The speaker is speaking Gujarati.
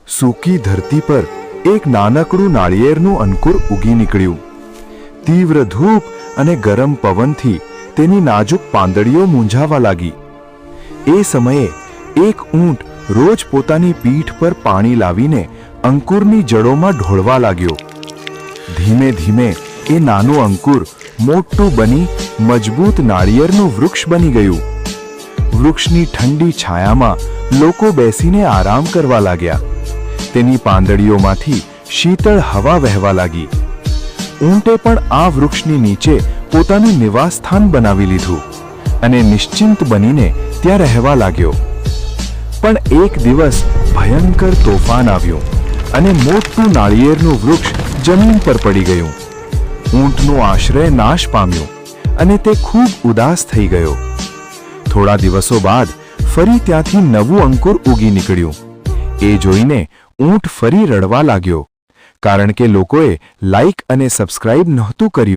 સૂકી ધરતી પર એક નાનકડું નાળિયેરનું અંકુર ઉગી નીકળ્યું. તીવ્ર ધૂપ અને ગરમ પવનથી તેની નાજુક પાંદડીઓ મૂંઝાવા લાગી. એ સમયે એક ઊંટ રોજ પોતાની પીઠ પર પાણી લાવીને અંકુરની જડોમાં ઢોળવા લાગ્યો. ધીમે ધીમે એ નાનું અંકુર મોટું બની મજબૂત નાળિયેરનું વૃક્ષ બની ગયું. વૃક્ષની ઠંડી છાયામાં લોકો બેસીને આરામ કરવા લાગ્યા. તેની પાંદડીઓમાંથી શીતળ હવા વહેવા લાગી. ઊંટે પણ આ વૃક્ષની નીચે પોતાનું નિવાસસ્થાન બનાવી લીધું અને નિશ્ચિંત બનીને ત્યાં રહેવા લાગ્યો. પણ એક દિવસ ભયંકર તોફાન આવ્યું અને મોટું નાળિયેરનું વૃક્ષ જમીન પર પડી ગયું. ઊંટનો આશ્રય નાશ પામ્યો અને તે ખૂબ ઉદાસ થઈ ગયો. થોડા દિવસો બાદ ફરી ત્યાંથી નવું અંકુર ઉગી નીકળ્યું. એ જોઈને ઊંટ ફરી રડવા લાગ્યો, કારણ કે લોકોએ લાઈક અને સબસ્ક્રાઇબ નહોતું કર્યું.